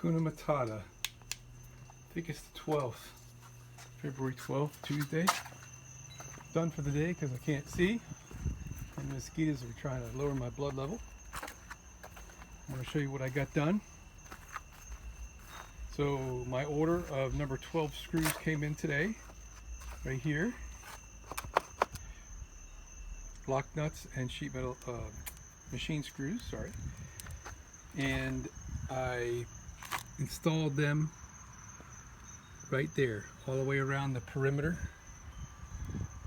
Hakuna Matata. I think it's the 12th. February 12th, Tuesday. Done for the day because I can't see. And the mosquitoes are trying to lower my blood level. I'm going to show you what I got done. So my order of number 12 screws came in today, right here. Lock nuts and sheet metal machine screws, sorry. And I installed them right there, all the way around the perimeter,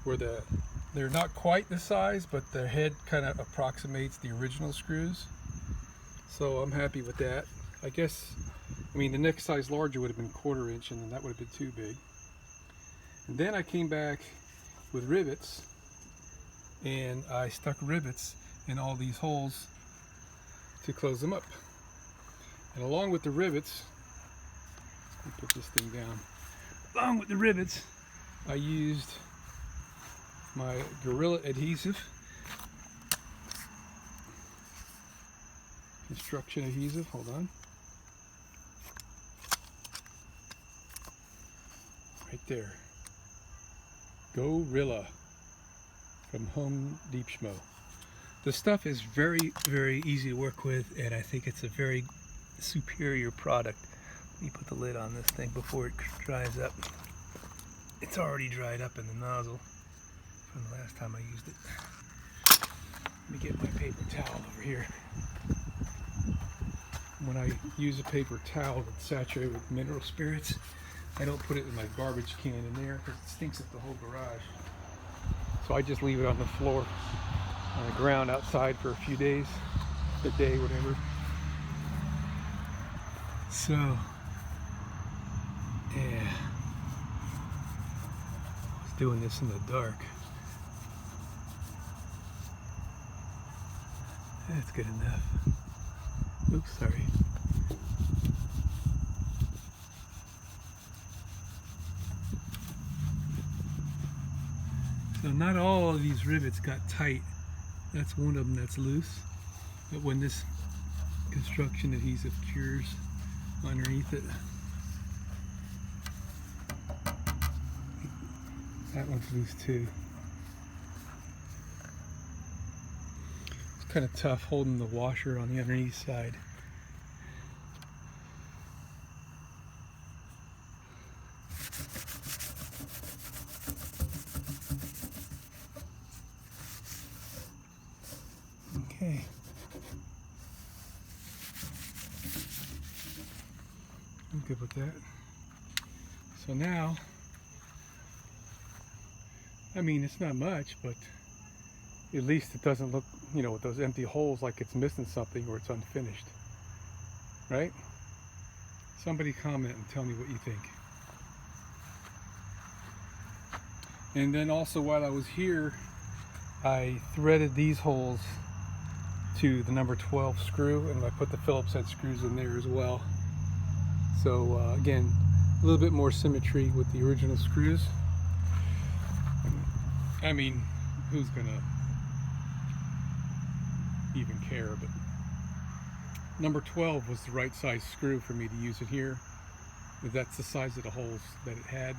where they're not quite the size, but the head kind of approximates the original screws. So I'm happy with that. I mean the next size larger would have been 1/4 inch, and then that would have been too big. And then I came back with rivets, and I stuck rivets in all these holes to close them up. And along with the rivets, let me put this thing down. Along with the rivets, I used my Gorilla adhesive, construction adhesive, hold on. Right there. Gorilla from Home Depot. The stuff is very, very easy to work with, and I think it's a very superior product. Let me put the lid on this thing before it dries up. It's already dried up in the nozzle from the last time I used it. Let me get my paper towel over here. When I use a paper towel that's saturated with mineral spirits, I don't put it in my garbage can in there because it stinks up the whole garage. So I just leave it on the floor, on the ground outside for a few days, a day, whatever. So, yeah. I was doing this in the dark. That's good enough. Oops, sorry. So not all of these rivets got tight. That's one of them that's loose. But when this construction adhesive cures underneath it, that one's loose too. It's kind of tough holding the washer on the underneath side. Okay. I'm good with that. So now, I mean, it's not much, but at least it doesn't look, you know, with those empty holes like it's missing something or it's unfinished. Right? Somebody comment and tell me what you think. And then also while I was here, I threaded these holes to the number 12 screw, and I put the Phillips head screws in there as well. So again, a little bit more symmetry with the original screws. I mean, who's gonna even care? But number 12 was the right size screw for me to use it here. That's the size of the holes that it had.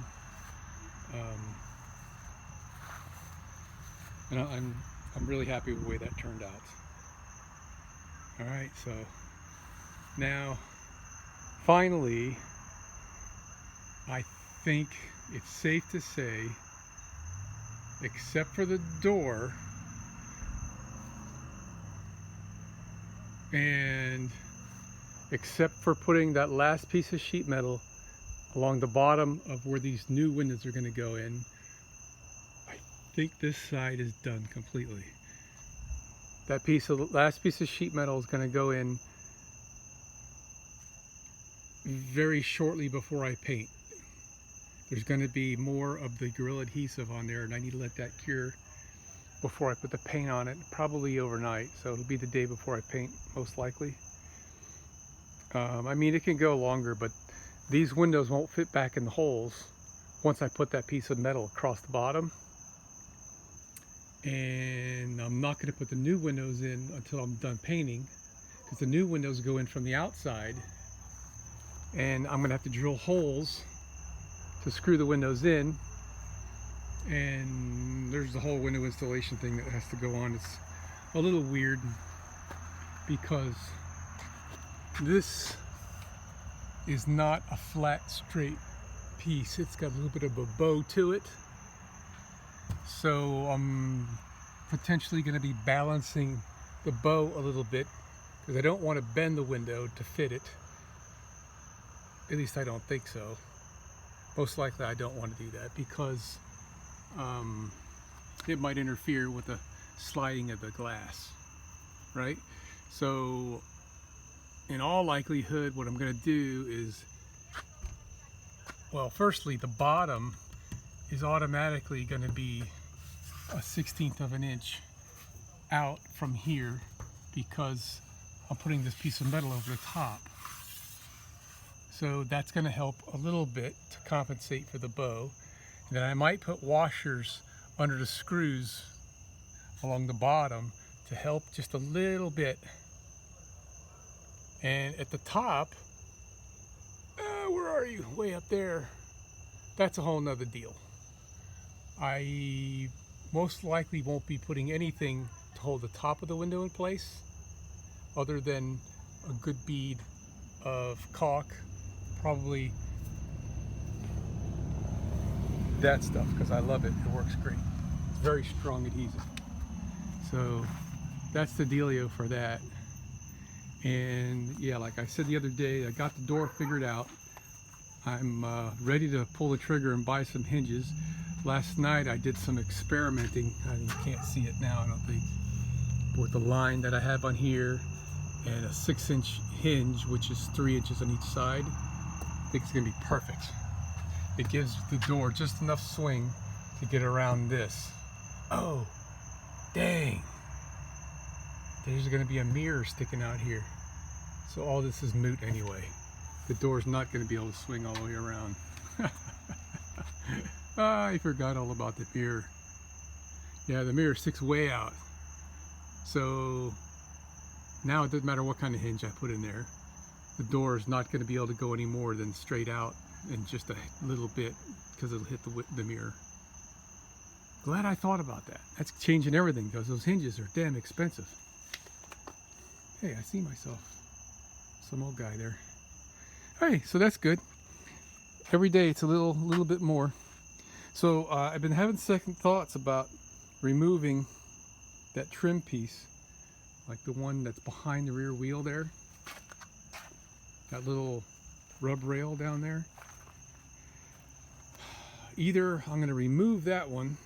And I'm really happy with the way that turned out. All right, so now finally, I think it's safe to say, except for the door and except for putting that last piece of sheet metal along the bottom of where these new windows are going to go in, I think this side is done completely. That last piece of sheet metal is going to go in very shortly before I paint. There's going to be more of the Gorilla adhesive on there, and I need to let that cure before I put the paint on it, probably overnight. So it'll be the day before I paint, most likely. I mean, it can go longer, but these windows won't fit back in the holes once I put that piece of metal across the bottom. And I'm not going to put the new windows in until I'm done painting, because the new windows go in from the outside and I'm gonna have to drill holes to screw the windows in, and there's the whole window installation thing that has to go on. It's a little weird because this is not a flat straight piece. It's got a little bit of a bow to it, so I'm potentially going to be balancing the bow a little bit because I don't want to bend the window to fit it. At least I don't think so. Most likely I don't want to do that because it might interfere with the sliding of the glass, right? So in all likelihood what I'm going to do is, well, firstly, the bottom is automatically going to be a 1/16 of an inch out from here because I'm putting this piece of metal over the top. So that's going to help a little bit to compensate for the bow. And then I might put washers under the screws along the bottom to help just a little bit. And at the top, where are you? Way up there. That's a whole nother deal. I most likely won't be putting anything to hold the top of the window in place other than a good bead of caulk, probably that stuff, because I love it. It works great. It's very strong adhesive. So that's the dealio for that. And yeah, like I said the other day, I got the door figured out. I'm ready to pull the trigger and buy some hinges. Last night I did some experimenting. You can't see it now, I don't think. With the line that I have on here and a 6-inch hinge, which is 3 inches on each side. I think it's gonna be perfect. It gives the door just enough swing to get around this. Oh, dang. There's gonna be a mirror sticking out here. So all this is moot anyway. The door's not gonna be able to swing all the way around. I forgot all about the mirror. Yeah, the mirror sticks way out. So now it doesn't matter what kind of hinge I put in there. The door is not going to be able to go any more than straight out in just a little bit because it'll hit the mirror. Glad I thought about that. That's changing everything because those hinges are damn expensive. Hey, I see myself. Some old guy there. Hey, so that's good. Every day it's a little bit more. So I've been having second thoughts about removing that trim piece, like the one that's behind the rear wheel there. That little rub rail down there. Either I'm going to remove that one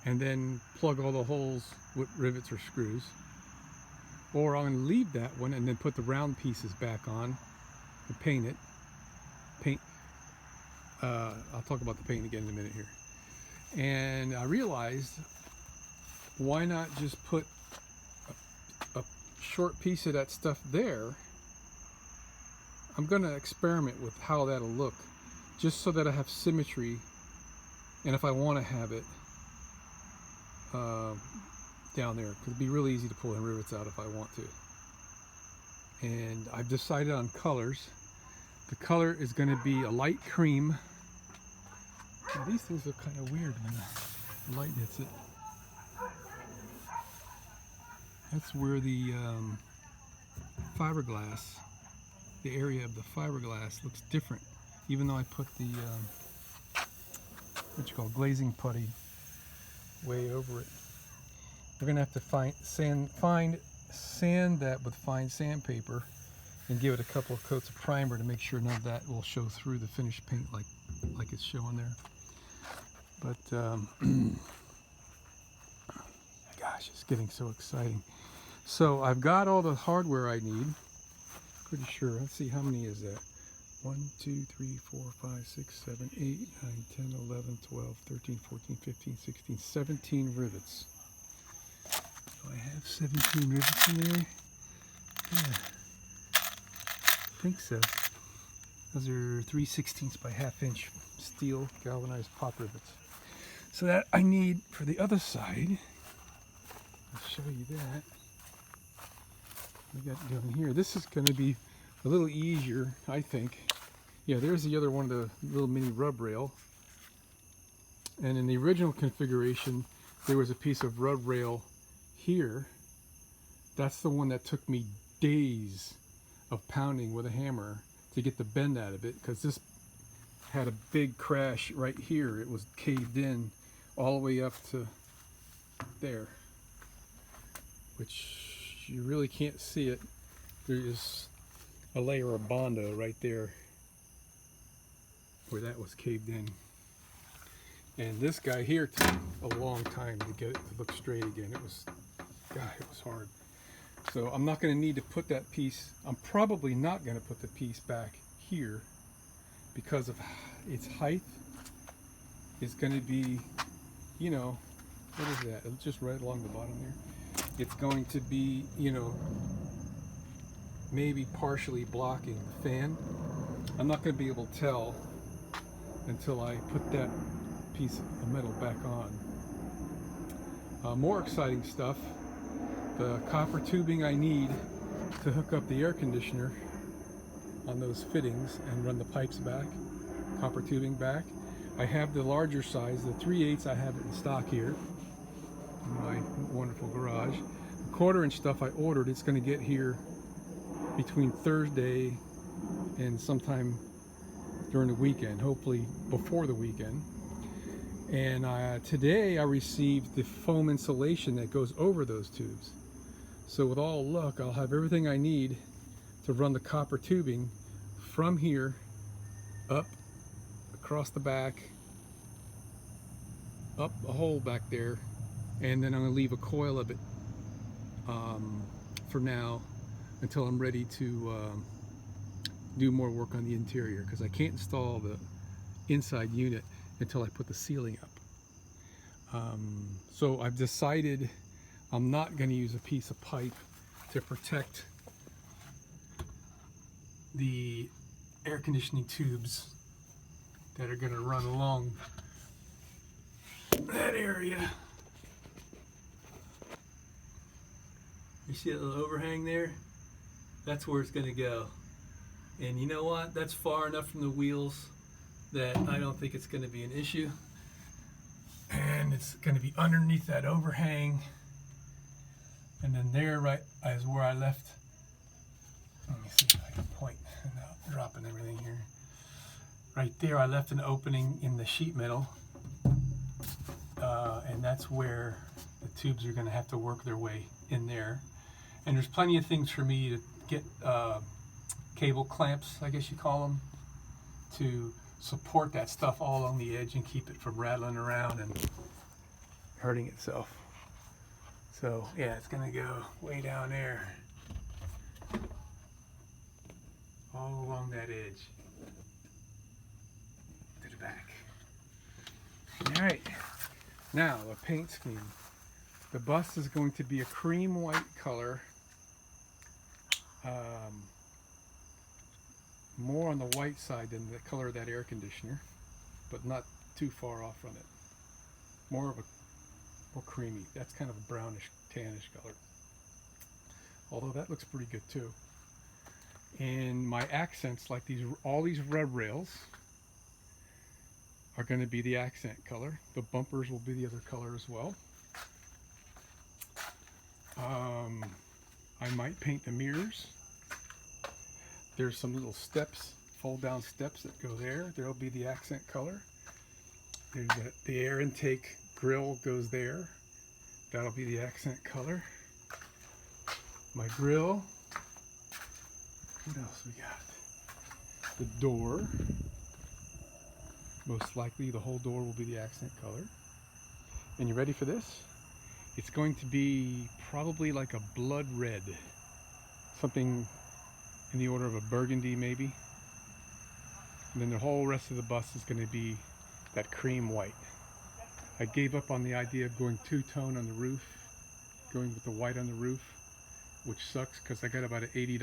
and then plug all the holes with rivets or screws, or I'm going to leave that one and then put the round pieces back on and paint it. I'll talk about the paint again in a minute here. And I realized, why not just put a short piece of that stuff there? I'm going to experiment with how that'll look, just so that I have symmetry, and if I want to have it down there, because it'd be really easy to pull the rivets out if I want to. And I've decided on colors. The color is going to be a light cream. Now, these things are kind of weird when the light hits it. That's where the fiberglass, the area of the fiberglass looks different, even though I put the what you call glazing putty way over it. We're gonna have to find sand that with fine sandpaper and give it a couple of coats of primer to make sure none of that will show through the finished paint like it's showing there. But gosh, it's getting so exciting. So I've got all the hardware I need. Pretty sure. Let's see, how many is that? 1, 2, 3, 4, 5, 6, 7, 8, 9, 10, 11, 12, 13, 14, 15, 16, 17 rivets. Do I have 17 rivets in there? Yeah, I think so. Those are 3/16 by 1/2 inch steel galvanized pop rivets. So that I need for the other side. I'll show you that. We got down here. This is going to be a little easier, I think. Yeah, there's the other one, the little mini rub rail. And in the original configuration, there was a piece of rub rail here. That's the one that took me days of pounding with a hammer to get the bend out of it, because this had a big crash right here. It was caved in all the way up to there, which you really can't see it. There is a layer of Bondo right there where that was caved in. And this guy here took a long time to get it to look straight again. It was, God, it was hard. So I'm not going to need to put that piece, I'm probably not going to put the piece back here because of its height. It's going to be, you know, what is that? It's just right along the bottom there. It's going to be, you know, maybe partially blocking the fan. I'm not going to be able to tell until I put that piece of metal back on. More exciting stuff. The copper tubing I need to hook up the air conditioner on those fittings and run the pipes back. Copper tubing back. I have the larger size, the 3/8 I have it in stock here in my wonderful garage. The 1/4 inch stuff I ordered, it's going to get here between Thursday and sometime during the weekend, hopefully before the weekend. And today I received the foam insulation that goes over those tubes. So with all luck, I'll have everything I need to run the copper tubing from here up across the back, up a hole back there, and then I'm going to leave a coil of it for now until I'm ready to do more work on the interior, because I can't install the inside unit until I put the ceiling up. So I've decided I'm not going to use a piece of pipe to protect the air conditioning tubes that are going to run along that area. You see that little overhang there? That's where it's going to go. And you know what? That's far enough from the wheels that I don't think it's going to be an issue. And it's going to be underneath that overhang. And then there, right, is where I left. Let me see if I can point without dropping everything here. Right there, I left an opening in the sheet metal. And that's where the tubes are going to have to work their way in there. And there's plenty of things for me to get cable clamps, I guess you call them, to support that stuff all along the edge and keep it from rattling around and hurting itself. So yeah, it's gonna go way down there, all along that edge to the back. All right, now the paint scheme. The bus is going to be a cream white color, more on the white side than the color of that air conditioner, but not too far off from it. More creamy. That's kind of a brownish, tannish color. Although that looks pretty good too. And my accents, like all these rub rails, are going to be the accent color. The bumpers will be the other color as well. I might paint the mirrors. There's some little steps, fold down steps that go there. There'll be the accent color. There's the air intake grill goes there. That'll be the accent color. My grill. What else we got? The door. Most likely the whole door will be the accent color. And you ready for this? It's going to be probably like a blood red. Something in the order of a burgundy maybe. And then the whole rest of the bus is going to be that cream white. I gave up on the idea of going two-tone on the roof, going with the white on the roof, which sucks because I got about an $80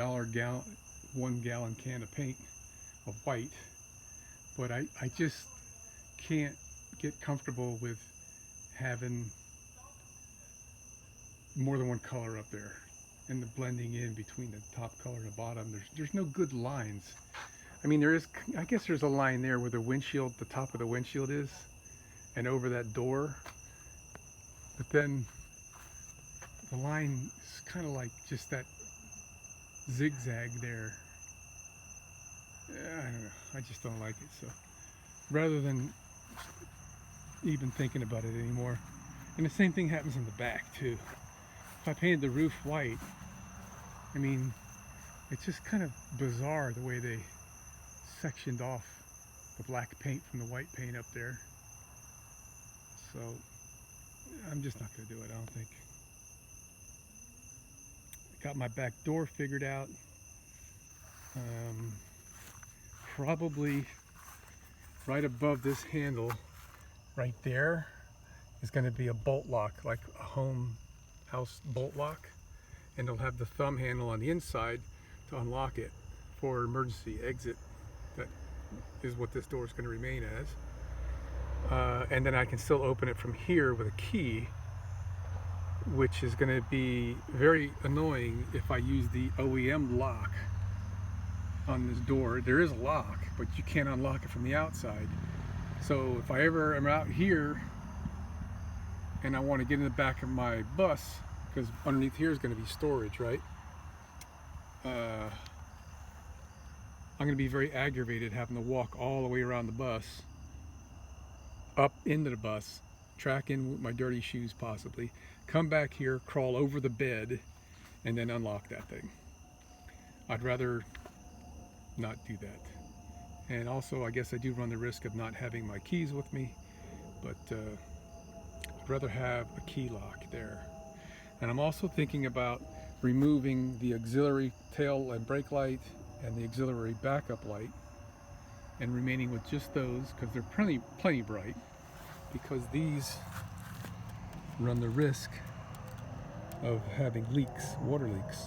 1-gallon can of paint of white. But I just can't get comfortable with having more than one color up there. and the blending in between the top color and the bottom. There's no good lines. I mean, I guess there's a line there where the windshield, the top of the windshield is, and over that door. But then the line is kind of like just that zigzag there. I don't know. I just don't like it. So rather than even thinking about it anymore. And the same thing happens in the back too. If I painted the roof white, I mean, it's just kind of bizarre the way they sectioned off the black paint from the white paint up there. So I'm just not going to do it, I don't think. Got my back door figured out. Probably right above this handle right there is going to be a bolt lock, like a home house bolt lock, and it'll have the thumb handle on the inside to unlock it for emergency exit. That is what this door is going to remain as. And then I can still open it from here with a key, which is going to be very annoying if I use the OEM lock on this door. There is a lock, but you can't unlock it from the outside. So if I ever am out here and I want to get in the back of my bus, because underneath here is going to be storage, right? I'm going to be very aggravated having to walk all the way around the bus, up into the bus, track in with my dirty shoes possibly, come back here, crawl over the bed, and then unlock that thing. I'd rather not do that. And also, I guess I do run the risk of not having my keys with me, but I'd rather have a key lock there. And I'm also thinking about removing the auxiliary tail and brake light and the auxiliary backup light and remaining with just those, because they're plenty bright, because these run the risk of having leaks, water leaks,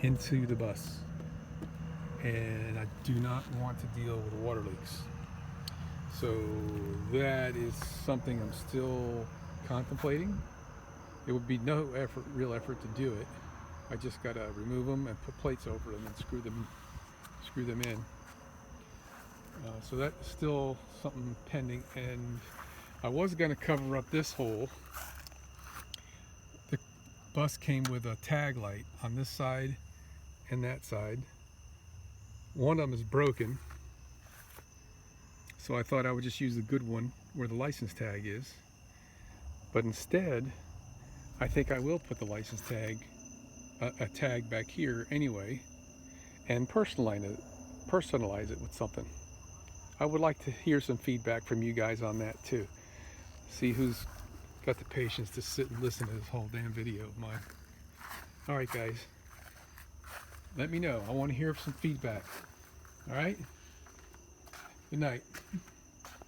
into the bus. And I do not want to deal with water leaks. So that is something I'm still contemplating. It would be no effort, real effort to do it. I just gotta remove them and put plates over them and screw them in. So that's still something pending. And I was gonna cover up this hole. The bus came with a tag light on this side and that side. One of them is broken, so I thought I would just use the good one where the license tag is. But instead, I think I will put the license tag, a tag back here anyway, and personalize it with something. I would like to hear some feedback from you guys on that too. See who's got the patience to sit and listen to this whole damn video of mine. All right, guys. Let me know. I want to hear some feedback. All right? Good night.